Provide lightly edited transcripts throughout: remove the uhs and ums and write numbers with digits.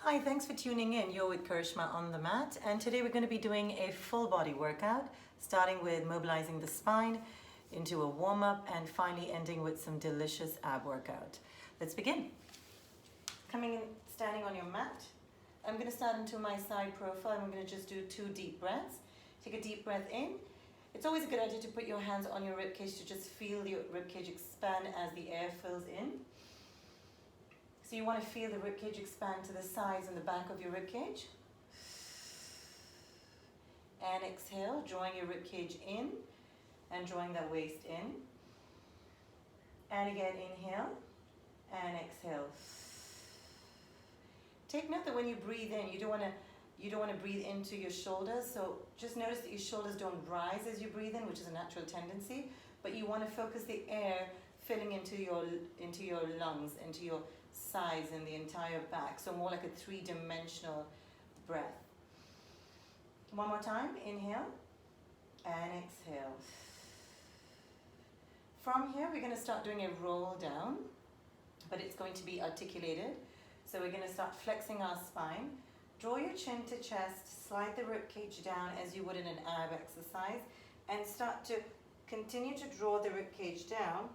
Hi, thanks for tuning in. You're with Karishma on the mat, and today we're going to be doing a full body workout, starting with mobilizing the spine into a warm-up and finally ending with some delicious ab workout. Let's begin. Coming in, standing on your mat. I'm going to start into my side profile. I'm going to just do 2 deep breaths. Take a deep breath in. It's always a good idea to put your hands on your ribcage to just feel your ribcage expand as the air fills in. So you want to feel the ribcage expand to the sides and the back of your ribcage. And exhale, drawing your ribcage in and drawing that waist in. And again, inhale and exhale. Take note that when you breathe in, you don't want to breathe into your shoulders. So just notice that your shoulders don't rise as you breathe in, which is a natural tendency. But you want to focus the air filling into your lungs, into your sides and the entire back. So more like a 3-dimensional breath. One more time. Inhale and exhale. From here, we're going to start doing a roll down, but it's going to be articulated. So we're going to start flexing our spine. Draw your chin to chest, slide the ribcage down as you would in an ab exercise, and start to continue to draw the ribcage down,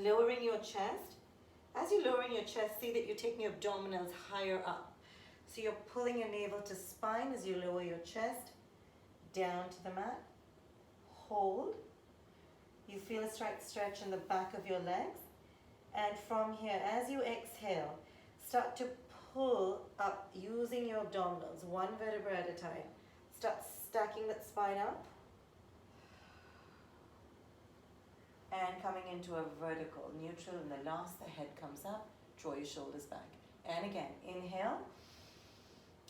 lowering your chest. As you're lowering your chest, see that you're taking your abdominals higher up. So you're pulling your navel to spine as you lower your chest down to the mat. Hold. You feel a slight stretch in the back of your legs. And from here, as you exhale, start to pull up using your abdominals, 1 vertebra at a time. Start stacking that spine up. And coming into a vertical, neutral, and the last, the head comes up, draw your shoulders back. And again, inhale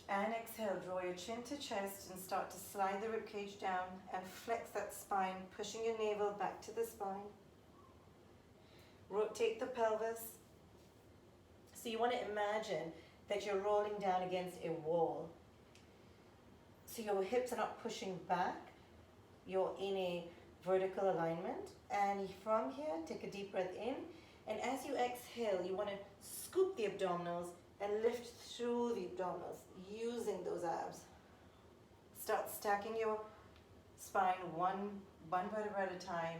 and exhale, draw your chin to chest and start to slide the ribcage down and flex that spine, pushing your navel back to the spine. Rotate the pelvis. So you want to imagine that you're rolling down against a wall. So your hips are not pushing back, you're in a vertical alignment. And from here, take a deep breath in, and as you exhale, you want to scoop the abdominals and lift through the abdominals using those abs. Start stacking your spine one vertebra at a time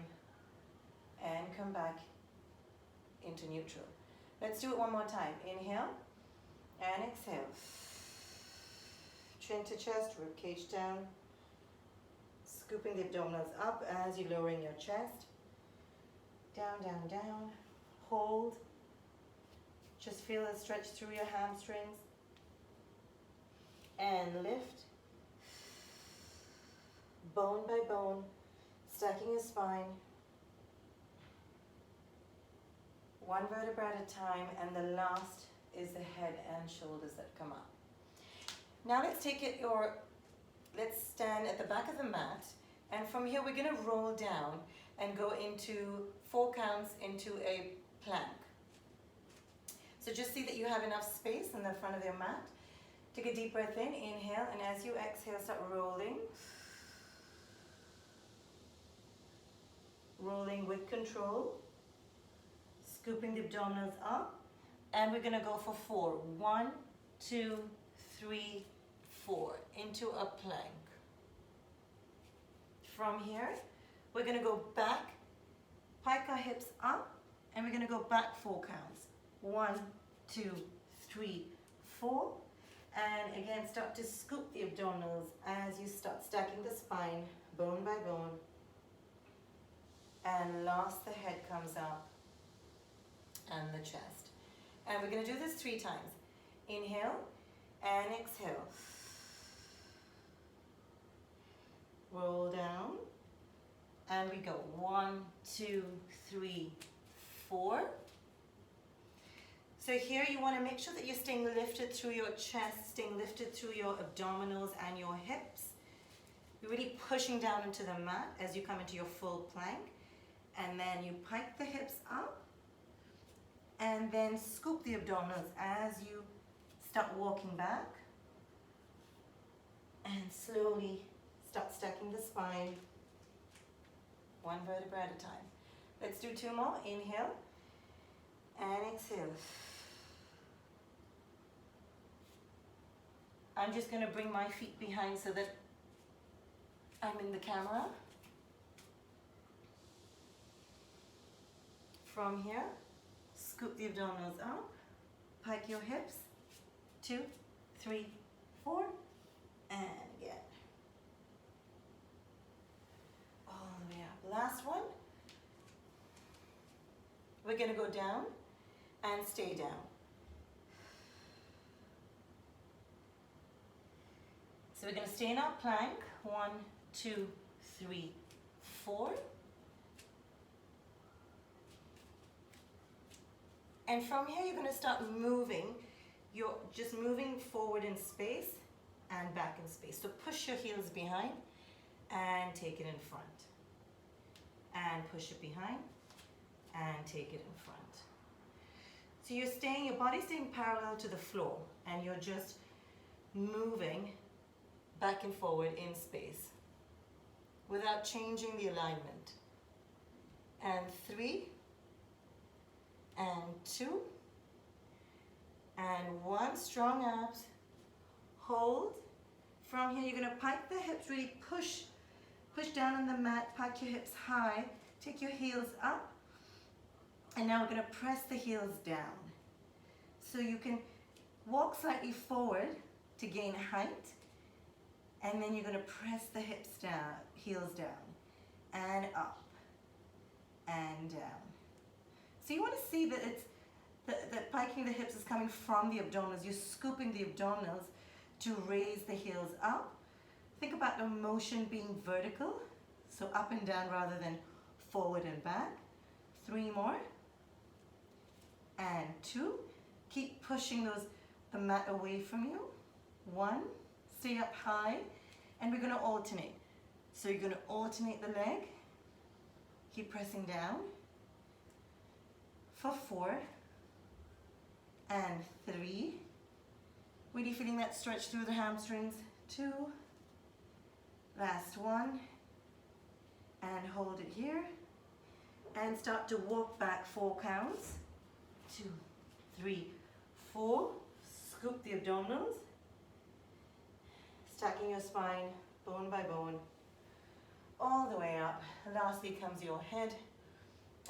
and come back into neutral. Let's do it one more time. Inhale and exhale. Chin to chest, ribcage down. Scooping the abdominals up as you're lowering your chest. Down, down, down. Hold. Just feel a stretch through your hamstrings. And lift. Bone by bone. Stacking your spine. 1 vertebra at a time. And the last is the head and shoulders that come up. Now let's let's stand at the back of the mat. And from here, we're going to roll down and go into 4 counts into a plank. So just see that you have enough space in the front of your mat. Take a deep breath in, inhale, and as you exhale, start rolling. Rolling with control. Scooping the abdominals up. And we're going to go for 4. 1, 2, 3, 4. Into a plank. From here, we're going to go back, pike our hips up, and we're going to go back 4 counts. 1, 2, 3, 4. And again, start to scoop the abdominals as you start stacking the spine, bone by bone. And last, the head comes up and the chest. And we're going to do this 3 times. Inhale and exhale. Roll down, and we go 1, 2, 3, 4. So here you want to make sure that you're staying lifted through your chest, staying lifted through your abdominals and your hips. You're really pushing down into the mat as you come into your full plank, and then you pike the hips up, and then scoop the abdominals as you start walking back, and slowly start stacking the spine, 1 vertebra at a time. Let's do 2 more. Inhale and exhale. I'm just going to bring my feet behind so that I'm in the camera. From here, scoop the abdominals up, pike your hips, 2, 3, 4, and again. All the way up. Last one. We're going to go down and stay down. So we're going to stay in our plank. 1, 2, 3, 4. And from here, you're going to start moving. You're just moving forward in space and back in space. So push your heels behind and take it in front. And push it behind and take it in front. So you're staying, your body's staying parallel to the floor, and you're just moving back and forward in space without changing the alignment. And 3, and 2, and 1. Strong abs. Hold. From here, you're going to pike the hips, really push down on the mat, pike your hips high, take your heels up, and now we're going to press the heels down. So you can walk slightly forward to gain height, and then you're going to press the hips down, heels down, and up, and down. So you want to see that it's that piking the hips is coming from the abdominals. You're scooping the abdominals to raise the heels up. Think about the motion being vertical, so up and down rather than forward and back. 3 more, and 2. Keep pushing the mat away from you. 1, stay up high, and we're going to alternate. So you're going to alternate the leg, keep pressing down for 4, and 3. Really feeling that stretch through the hamstrings. 2, last 1, and hold it here, and start to walk back 4 counts. 2, 3, 4. Scoop the abdominals, stacking your spine bone by bone all the way up. Lastly comes your head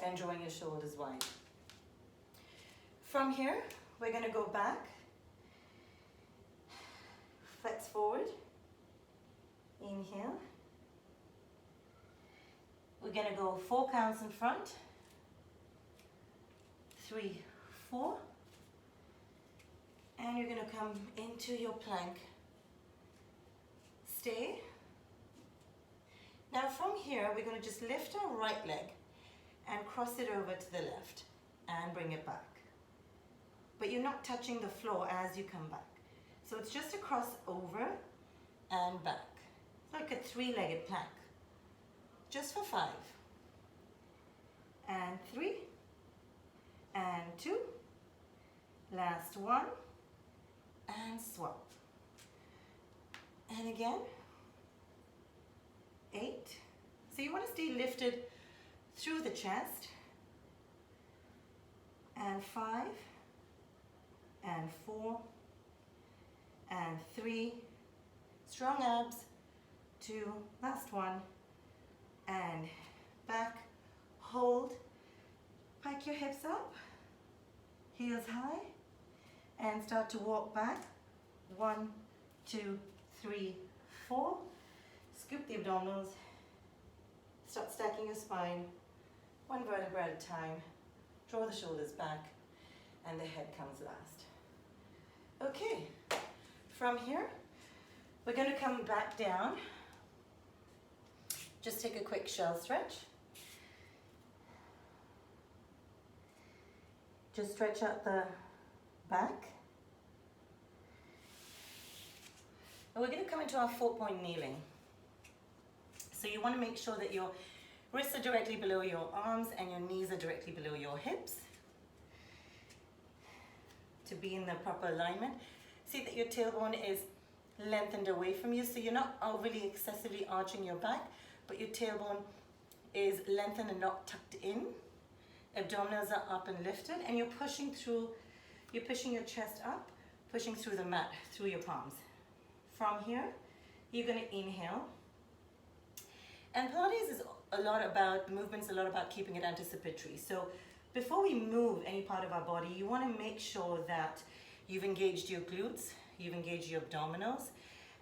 and drawing your shoulders wide. From here, we're going to go back, flex forward, inhale. We're going to go 4 counts in front, 3, 4, and you're going to come into your plank. Stay. Now from here, we're going to just lift our right leg and cross it over to the left and bring it back. But you're not touching the floor as you come back. So it's just a cross over and back. It's like a 3-legged plank. Just for 5. And 3. And 2. Last 1. And swap. And again. 8. So you want to stay lifted through the chest. And 5. And 4. And 3. Strong abs. 2. Last 1. And back. Hold. Pike your hips up. Heels high. And start to walk back. 1, 2, 3, 4. Scoop the abdominals. Start stacking your spine. 1 vertebra at a time. Draw the shoulders back. And the head comes last. Okay. From here, we're going to come back down. Just take a quick shell stretch. Just stretch out the back. And we're going to come into our 4-point kneeling. So you want to make sure that your wrists are directly below your arms and your knees are directly below your hips to be in the proper alignment. See that your tailbone is lengthened away from you, so you're not overly excessively arching your back, but your tailbone is lengthened and not tucked in. Abdominals are up and lifted, and you're pushing your chest up, pushing through the mat, through your palms. from here, you're going to inhale. And Pilates is a lot about, movement's a lot about keeping it anticipatory. So before we move any part of our body, you want to make sure that you've engaged your glutes, you've engaged your abdominals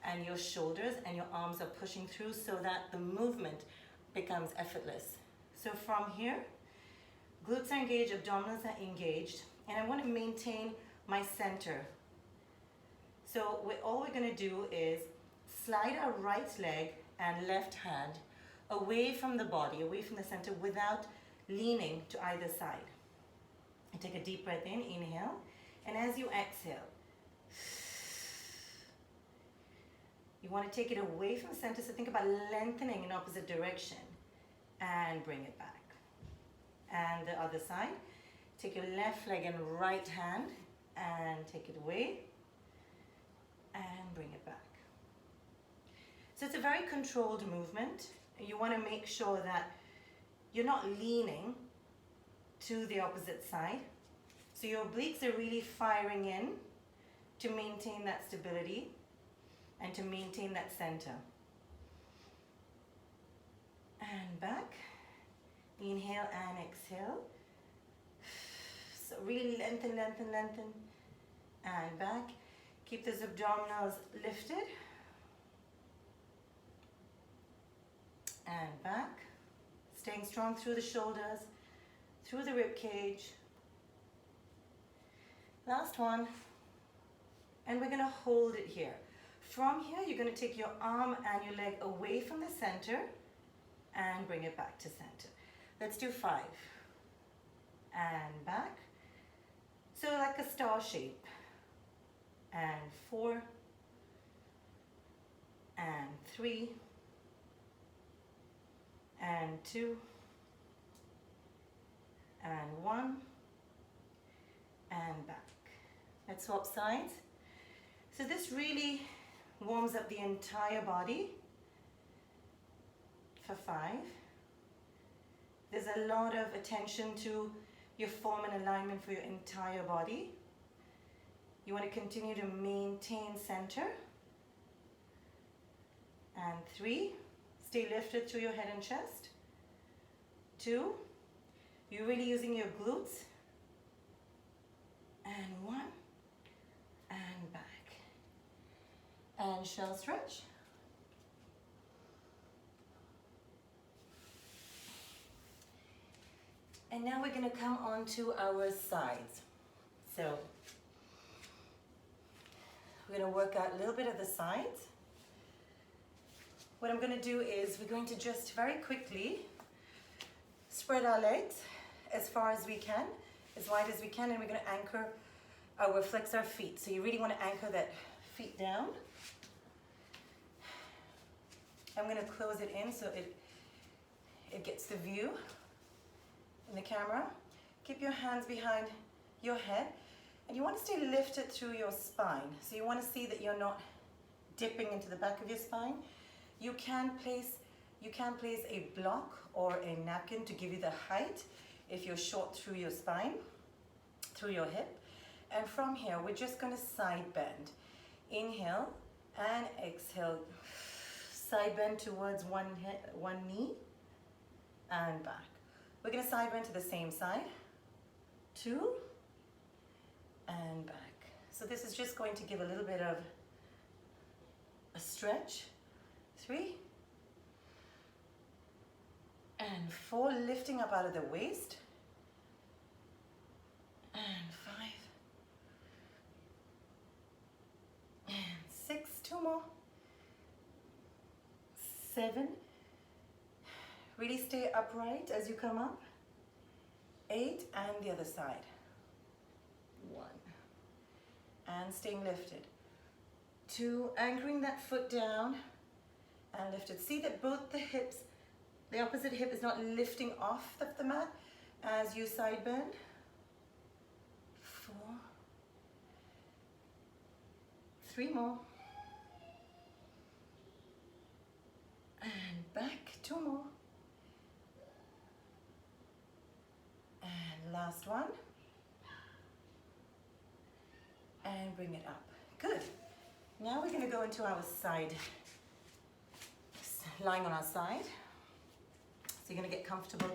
and your shoulders, and your arms are pushing through so that the movement becomes effortless. So from here, glutes are engaged, abdominals are engaged, and I want to maintain my center. So all we're going to do is slide our right leg and left hand away from the body, away from the center, without leaning to either side. And take a deep breath in, inhale, and as you exhale, you want to take it away from the center, so think about lengthening in opposite direction and bring it back. And the other side, take your left leg and right hand and take it away and bring it back. So it's a very controlled movement. You want to make sure that you're not leaning to the opposite side. So your obliques are really firing in to maintain that stability and to maintain that center. And back. Inhale and exhale. So really lengthen, lengthen, lengthen. And back. Keep those abdominals lifted. And back. Staying strong through the shoulders, through the rib cage. Last one. And we're going to hold it here. From here, you're going to take your arm and your leg away from the center and bring it back to center. Let's do 5. And back. So like a star shape. And 4. And 3. And 2. And 1. And back. Let's swap sides. So this really warms up the entire body for 5. There's a lot of attention to your form and alignment for your entire body. You want to continue to maintain center. And 3, stay lifted through your head and chest. 2, you're really using your glutes. And 1, and back. And shell stretch. And now we're going to come on to our sides. So we're going to work out a little bit of the sides. What I'm going to do is we're going to just very quickly spread our legs as far as we can, as wide as we can, and we're going to anchor, flex our feet. So you really want to anchor that feet down. I'm going to close it in so it gets the view in the camera. Keep your hands behind your head, and you want to stay lifted through your spine. So you want to see that you're not dipping into the back of your spine. You can place a block or a napkin to give you the height if you're short through your spine, through your hip. And from here, we're just going to side bend. Inhale and exhale. Side bend towards one knee and back. We're going to side bend to the same side. 2 and back. So this is just going to give a little bit of a stretch. 3 and 4, lifting up out of the waist. And 5 and 6, 2 more. 7, really stay upright as you come up. 8, and the other side. 1, and staying lifted. 2, anchoring that foot down and lifted. See that both the hips, the opposite hip is not lifting off the mat as you side bend. 4, 3 more. And back, 2 more. And last one. And bring it up. Good. Now we're going to go into our side, lying on our side. So you're going to get comfortable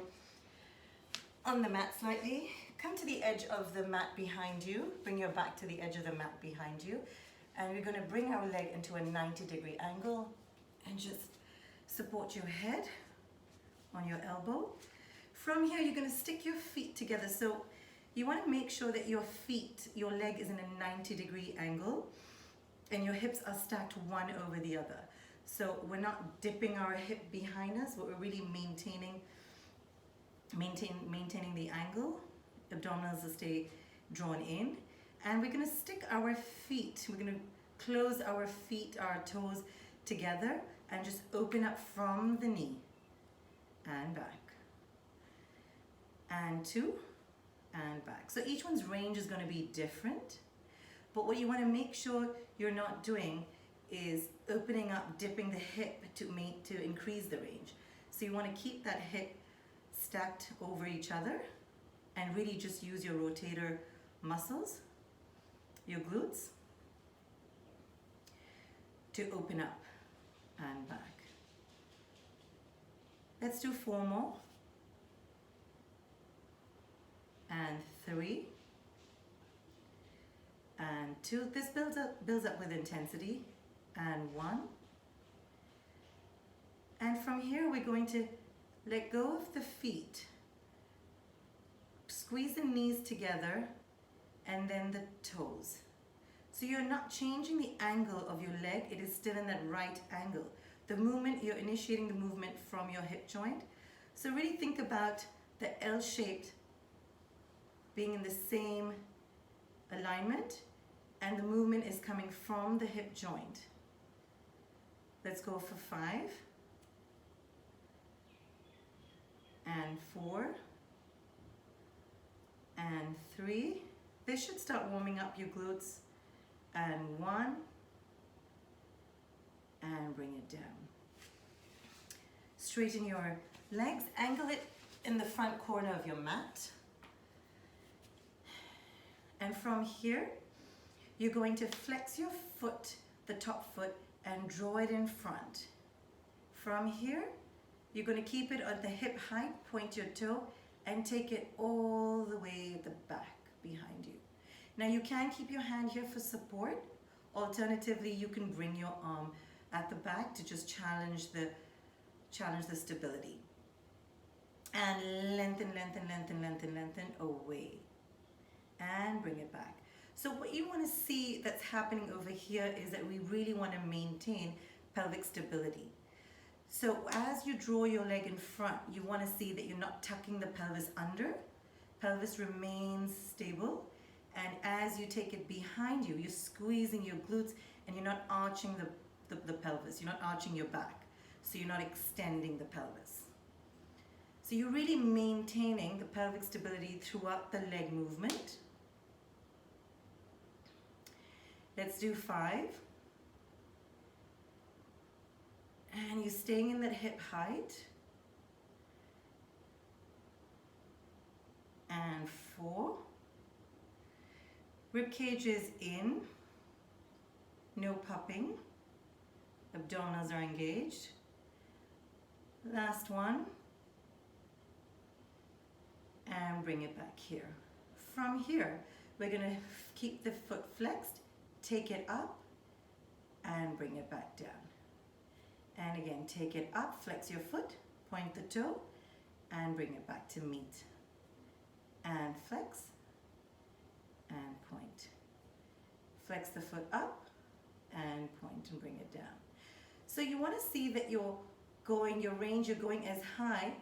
on the mat slightly. Come to the edge of the mat behind you. Bring your back to the edge of the mat behind you. And we're going to bring our leg into a 90-degree angle and just support your head on your elbow. From here, you're going to stick your feet together. So you want to make sure that your feet, your leg is in a 90-degree angle and your hips are stacked one over the other. So we're not dipping our hip behind us, but we're really maintaining the angle. Abdominals will stay drawn in. And we're going to stick our feet, we're going to close our feet, our toes together and just open up from the knee and back. And 2 and back. So each one's range is going to be different. But what you want to make sure you're not doing is opening up, dipping the hip to increase the range. So you want to keep that hip stacked over each other and really just use your rotator muscles, your glutes, to open up and back. Let's do 4 more. And 3. And 2. This builds up with intensity. And 1. And from here we're going to let go of the feet. Squeeze the knees together and then the toes. So you're not changing the angle of your leg, it is still in that right angle. The movement, you're initiating the movement from your hip joint. So really think about the L-shaped being in the same alignment and the movement is coming from the hip joint. Let's go for 5 and 4 and 3. This should start warming up your glutes. And 1 and bring it down. Straighten your legs, angle it in the front corner of your mat. And from here, you're going to flex your foot, the top foot, and draw it in front. From here, you're going to keep it at the hip height, point your toe, and take it all the way at the back behind you. Now you can keep your hand here for support. Alternatively, you can bring your arm at the back to just challenge the stability. And lengthen, lengthen, lengthen, lengthen, lengthen away. And bring it back. So what you want to see that's happening over here is that we really want to maintain pelvic stability. So as you draw your leg in front, you want to see that you're not tucking the pelvis under. Pelvis remains stable. And as you take it behind you, you're squeezing your glutes and you're not arching the pelvis. You're not arching your back. So you're not extending the pelvis. So you're really maintaining the pelvic stability throughout the leg movement. Let's do 5. And you're staying in that hip height. And 4. Rib cage is in, no popping, abdominals are engaged. Last one, and bring it back here. From here, we're going to keep the foot flexed, take it up, and bring it back down. And again, take it up, flex your foot, point the toe, and bring it back to meet. And flex. And point. Flex the foot up and point and bring it down. So you want to see that your range, you're going as high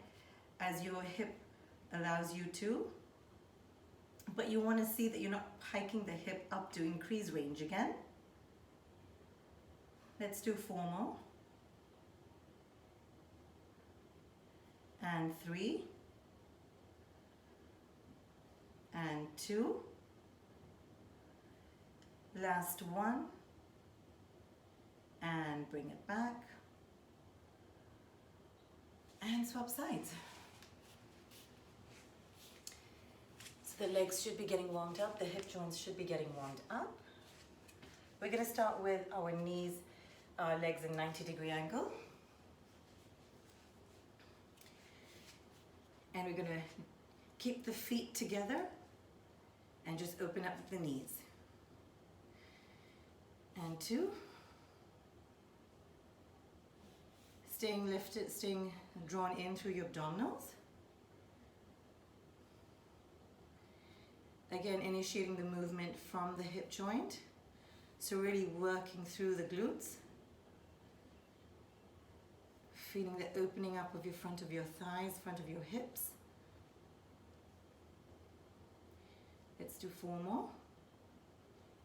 as your hip allows you to, but you want to see that you're not hiking the hip up to increase range again. Let's do 4 more. And 3. And 2. Last one, and bring it back, and swap sides. So the legs should be getting warmed up, the hip joints should be getting warmed up. We're going to start with our knees, our legs in 90-degree angle. And we're going to keep the feet together and just open up the knees. And 2. Staying lifted, staying drawn in through your abdominals. Again, initiating the movement from the hip joint. So really working through the glutes. Feeling the opening up of your front of your thighs, front of your hips. Let's do 4 more.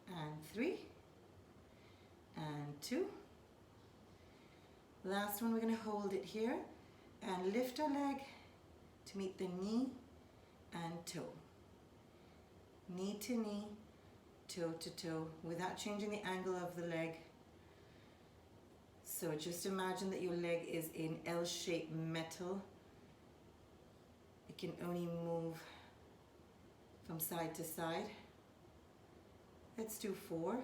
And 3. And 2. Last one, we're going to hold it here and lift our leg to meet the knee and toe. Knee to knee, toe to toe, without changing the angle of the leg. So just imagine that your leg is in L-shaped metal. It can only move from side to side. Let's do 4.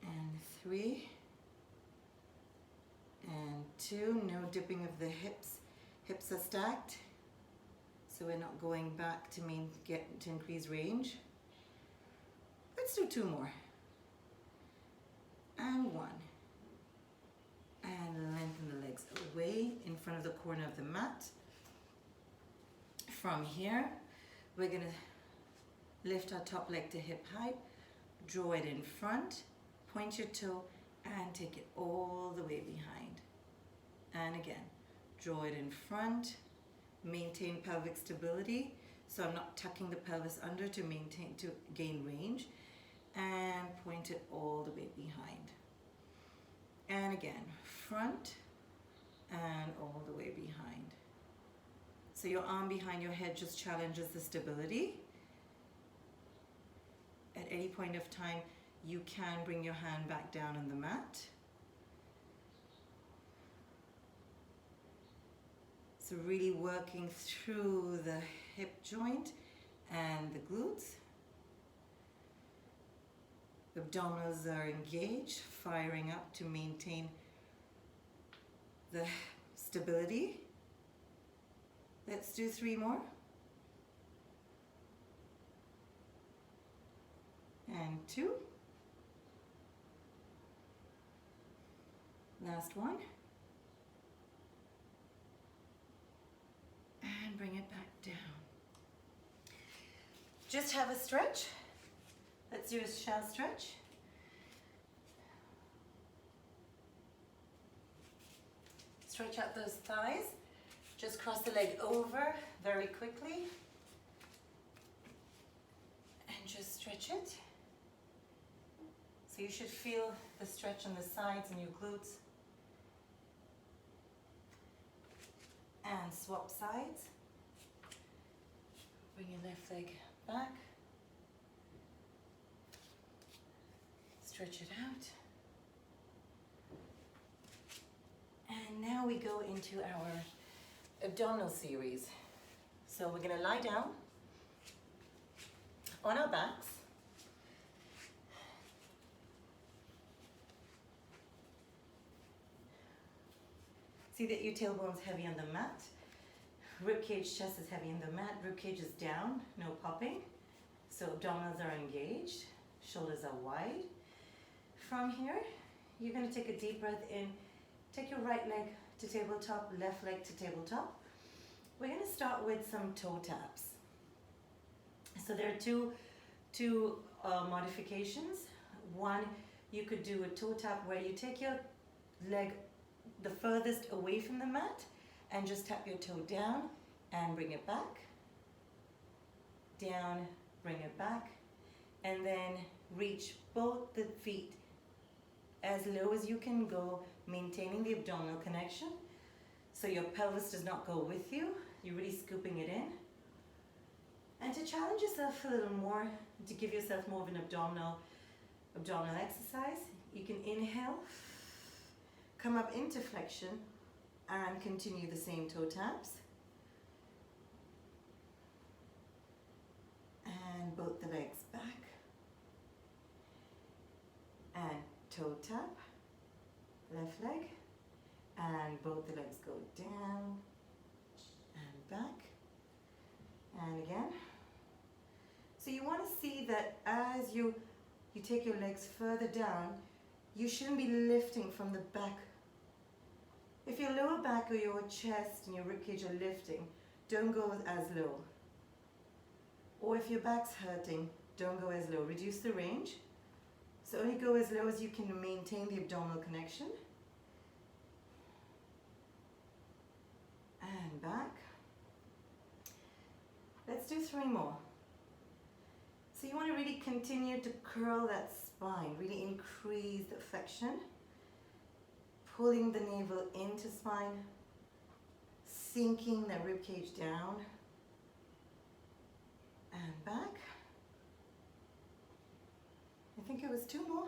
And 3. And 2, no dipping of the hips. Hips are stacked, so we're not going back to increase range. Let's do 2 more. And 1. And lengthen the legs away in front of the corner of the mat. From here, we're going to lift our top leg to hip height, draw it in front, point your toe, and take it all the way behind. And again, draw it in front, maintain pelvic stability. So I'm not tucking the pelvis under to gain range, and point it all the way behind. And again, front and all the way behind. So your arm behind your head just challenges the stability. At any point of time, you can bring your hand back down on the mat. So really working through the hip joint and the glutes. The abdominals are engaged, firing up to maintain the stability. Let's do 3 more. And 2. Last one. And bring it back down. Just have a stretch. Let's do a shallow stretch. Stretch out those thighs. Just cross the leg over very quickly. And just stretch it. So you should feel the stretch on the sides and your glutes. And swap sides. Bring your left leg back. Stretch it out. And now we go into our abdominal series. So we're going to lie down on our backs. See that your tailbone's heavy on the mat. Ribcage, chest is heavy on the mat. Ribcage is down, no popping. So abdominals are engaged. Shoulders are wide. From here, you're going to take a deep breath in. Take your right leg to tabletop, left leg to tabletop. We're going to start with some toe taps. So there are two modifications. One, you could do a toe tap where you take your leg the furthest away from the mat and just tap your toe down and bring it back. Down, bring it back. And then reach both the feet as low as you can go, maintaining the abdominal connection. So your pelvis does not go with you. You're really scooping it in. And to challenge yourself a little more, to give yourself more of an abdominal exercise, you can inhale, come up into flexion, and continue the same toe taps. And both the legs back. toe tap, left leg, and both the legs go down and back, and again. So you want to see that as you take your legs further down, you shouldn't be lifting from the back. If your lower back or your chest and your ribcage are lifting, don't go as low. Or if your back's hurting, don't go as low. Reduce the range. So only go as low as you can maintain the abdominal connection. And back. Let's do 3 more. So you want to really continue to curl that spine, really increase the flexion, pulling the navel into spine, sinking the ribcage down, and back. I think it was 2 more.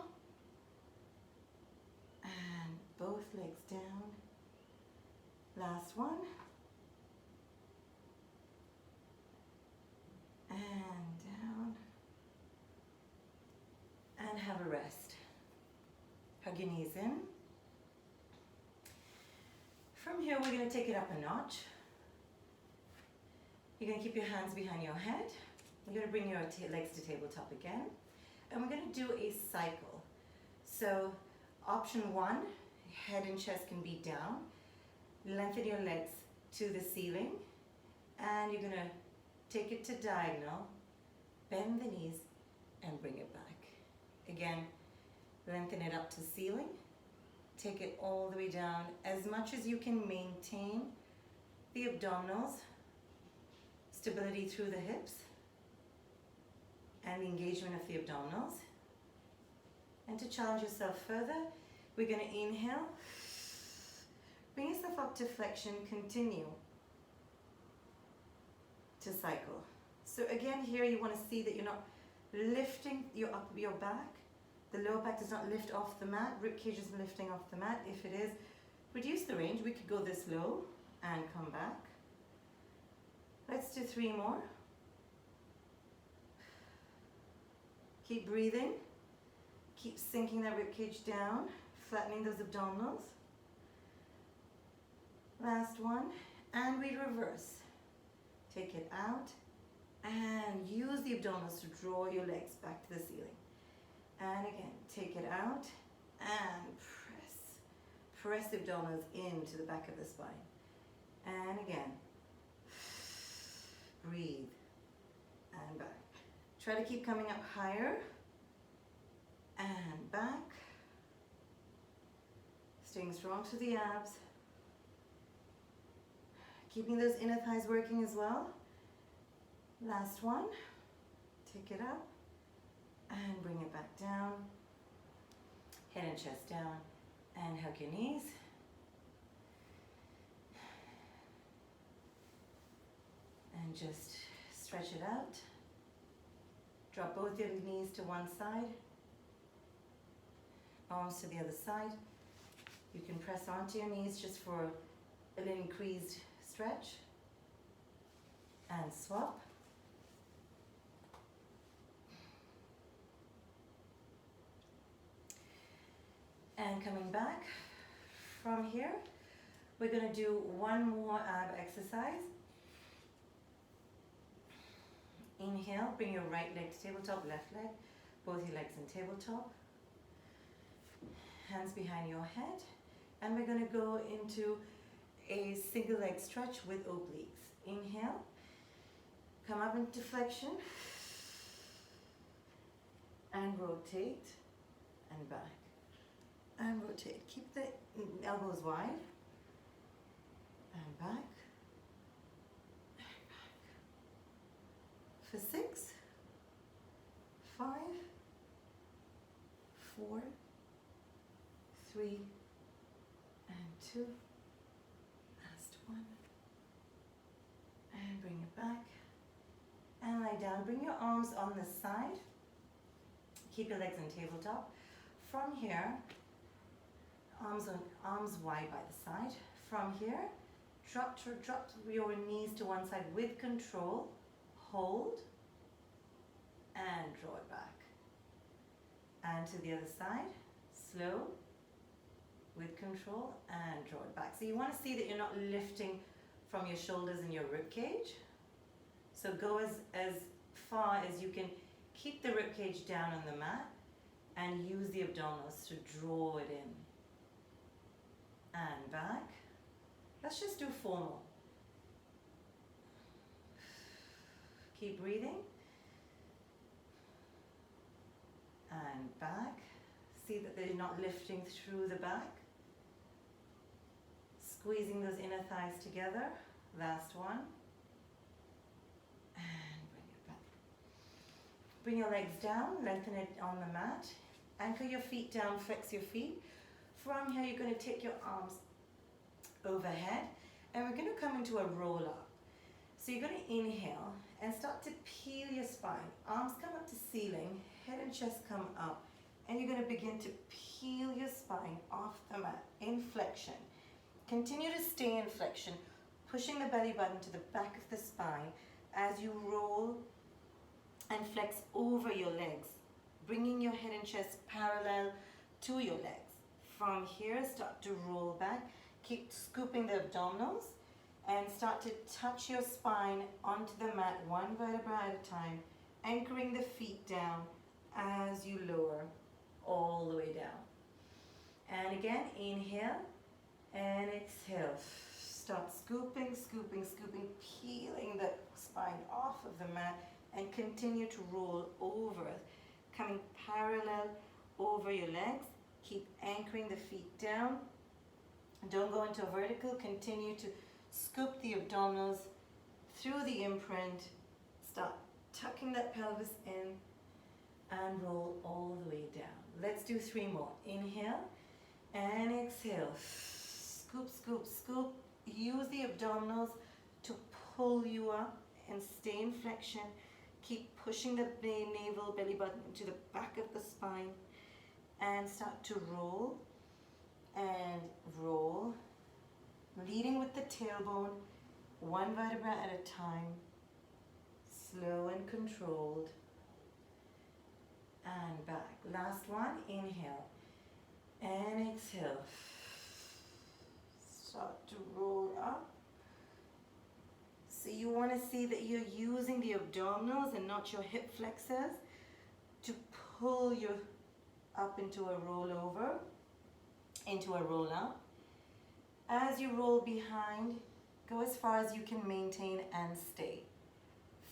And both legs down. Last one. And down. And have a rest. Hug your knees in. From here, we're going to take it up a notch. You're going to keep your hands behind your head. You're going to bring your legs to tabletop again. And we're going to do a cycle. So option 1, head and chest can be down. Lengthen your legs to the ceiling. And you're going to take it to diagonal, bend the knees, and bring it back. Again, lengthen it up to ceiling. Take it all the way down as much as you can maintain the abdominals, stability through the hips, and the engagement of the abdominals. And to challenge yourself further, we're going to inhale, bring yourself up to flexion, continue to cycle. So again, here you want to see that you're not lifting your back. The lower back does not lift off the mat. Ribcage is lifting off the mat. If it is, reduce the range. We could go this low and come back. Let's do 3 more. Keep breathing. Keep sinking that ribcage down, flattening those abdominals. Last one, and we reverse. Take it out and use the abdominals to draw your legs back to the ceiling. And again, take it out and press the abdominals into the back of the spine. And again, breathe and back. Try to keep coming up higher and back. Staying strong to the abs. Keeping those inner thighs working as well. Last one. Take it up and bring it back down. Head and chest down and hug your knees. And just stretch it out. Drop both your knees to one side. Arms to the other side. You can press onto your knees just for an increased stretch. And swap. And coming back from here, we're going to do 1 more ab exercise. Inhale, bring your right leg to tabletop, left leg, both your legs in tabletop. Hands behind your head. And we're going to go into a single leg stretch with obliques. Inhale, come up into flexion, and rotate, and back. And rotate. Keep the elbows wide. And back. And back. For 6, 5, 4, 3, and 2. Last one. And bring it back. And lie down. Bring your arms on the side. Keep your legs in tabletop. From here, arms wide by the side. From here, drop your knees to one side with control. Hold and draw it back. And to the other side, Slow, with control, and draw it back. So you want to see that you're not lifting from your shoulders and your rib cage. So go as far as you can. Keep the rib cage down on the mat and use the abdominals to draw it in. And back. Let's just do 4 more. Keep breathing. And back. See that they're not lifting through the back. Squeezing those inner thighs together. Last one. And bring it back. Bring your legs down, lengthen it on the mat. Anchor your feet down, flex your feet. From here, you're going to take your arms overhead, and we're going to come into a roll up. So you're going to inhale and start to peel your spine. Arms come up to ceiling, head and chest come up, and you're going to begin to peel your spine off the mat in flexion. Continue to stay in flexion, pushing the belly button to the back of the spine as you roll and flex over your legs, bringing your head and chest parallel to your legs. From here, start to roll back. Keep scooping the abdominals and start to touch your spine onto the mat, one vertebra at a time, anchoring the feet down as you lower all the way down. And again, inhale and exhale. Start scooping, scooping, scooping, peeling the spine off of the mat and continue to roll over, coming parallel over your legs. Keep anchoring the feet down. Don't go into a vertical. Continue to scoop the abdominals through the imprint. Start tucking that pelvis in and roll all the way down. Let's do 3 more. Inhale and exhale. Scoop, scoop, scoop. Use the abdominals to pull you up and stay in flexion. Keep pushing the navel, belly button into the back of the spine and start to roll and roll, leading with the tailbone, one vertebra at a time, slow and controlled, and back. Last one, inhale and exhale. Start to roll up. So you want to see that you're using the abdominals and not your hip flexors to pull you up into a roll over, into a roll up. As you roll behind, go as far as you can maintain and stay.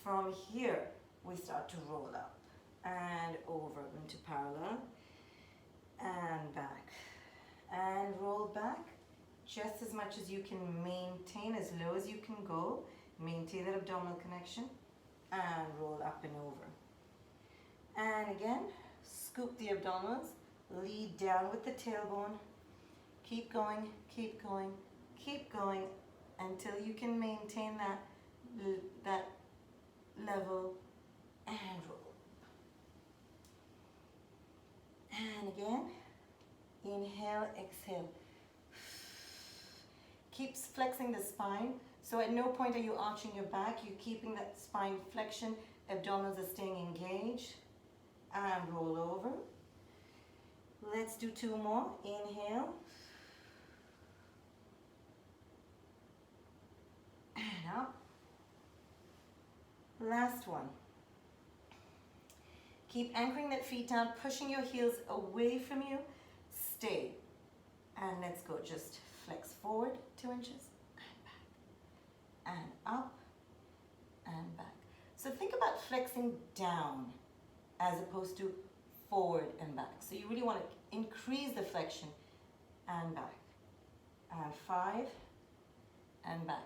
From here, we start to roll up and over into parallel and back and roll back just as much as you can maintain, as low as you can go. Maintain that abdominal connection and roll up and over. And again, scoop the abdominals, lead down with the tailbone. Keep going, keep going, keep going until you can maintain that level and roll. And again, inhale, exhale. Keep flexing the spine. So at no point are you arching your back. You're keeping that spine flexion. Abdominals are staying engaged. And roll over. Let's do 2 more. Inhale. And up. Last one. Keep anchoring that feet down, pushing your heels away from you. Stay. And let's go. Just flex forward 2 inches. And up and back. So think about flexing down as opposed to forward and back. So you really want to increase the flexion and back. And 5 and back.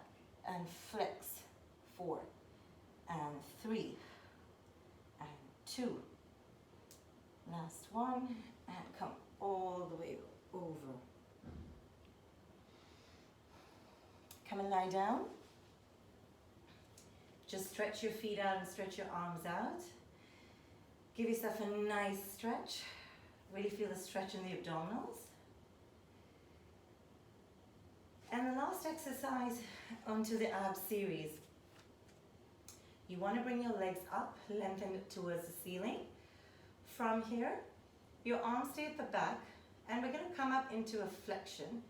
And flex 4 and 3 and 2. Last one and come all the way over. Come and lie down. Just stretch your feet out and stretch your arms out. Give yourself a nice stretch. Really feel the stretch in the abdominals. And the last exercise onto the ab series. You want to bring your legs up, lengthen it towards the ceiling. From here, your arms stay at the back And we're going to come up into a flexion.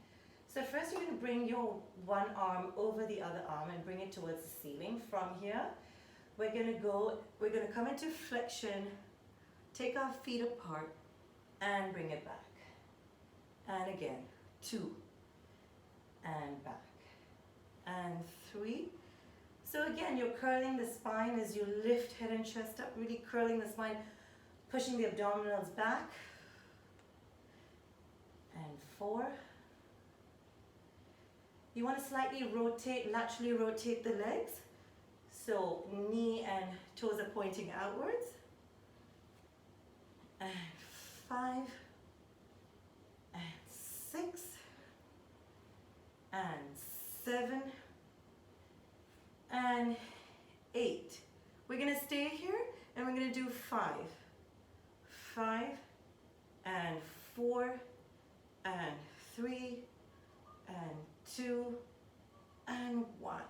So first you're going to bring your one arm over the other arm and bring it towards the ceiling. From here, we're going to come into flexion, take our feet apart and bring it back. And again, 2 and back and 3. So again, you're curling the spine as you lift head and chest up, really curling the spine, pushing the abdominals back. And 4. You want to slightly rotate, laterally rotate the legs. So knee and toes are pointing outwards. And 5. And 6. And 7. And 8. We're going to stay here and we're going to do 5. 5 and 4 and 3 and 2 and 1.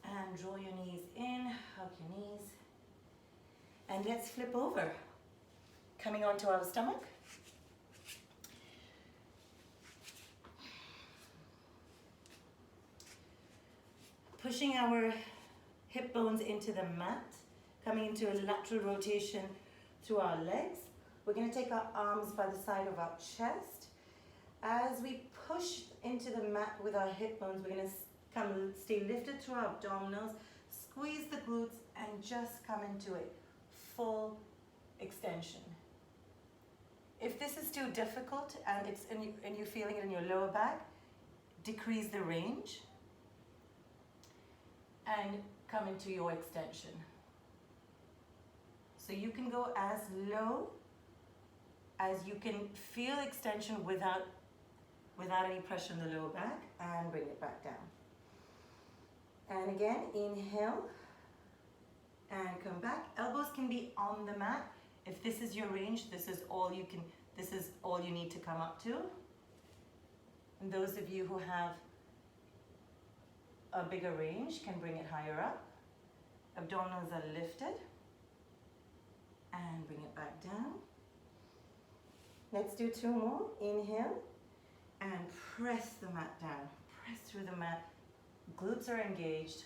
And draw your knees in, hug your knees. And let's flip over. Coming onto our stomach. Pushing our hip bones into the mat, coming into a lateral rotation through our legs. We're going to take our arms by the side of our chest. As we push into the mat with our hip bones, we're going to stay lifted through our abdominals, squeeze the glutes, and just come into a full extension. If this is too difficult and you're feeling it in your lower back, decrease the range and come into your extension. So you can go as low as you can feel extension without any pressure in the lower back, and bring it back down. And again, inhale and come back. Elbows can be on the mat. If this is your range, this is all you need to come up to. And those of you who have a bigger range can bring it higher up. Abdominals are lifted. And bring it back down. Let's do 2 more. Inhale and press the mat down. Press through the mat. Glutes are engaged.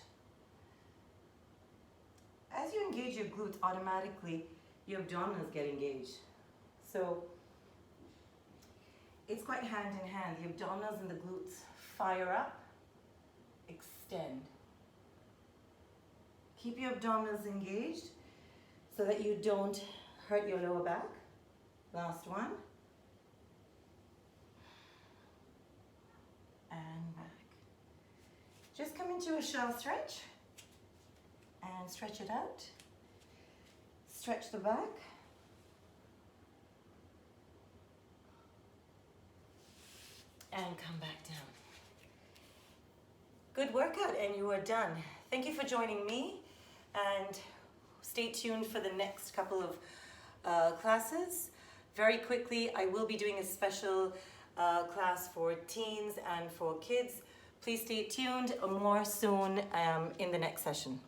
As you engage your glutes, automatically your abdominals get engaged. So it's quite hand in hand. The abdominals and the glutes fire up, extend. Keep your abdominals engaged so that you don't hurt your lower back. Last one. And back. Just come into a shell stretch and stretch it out. Stretch the back. And come back down. Good workout and you are done. Thank you for joining me, and stay tuned for the next couple of classes. Very quickly, I will be doing a special class for teens and for kids. Please stay tuned, more soon in the next session.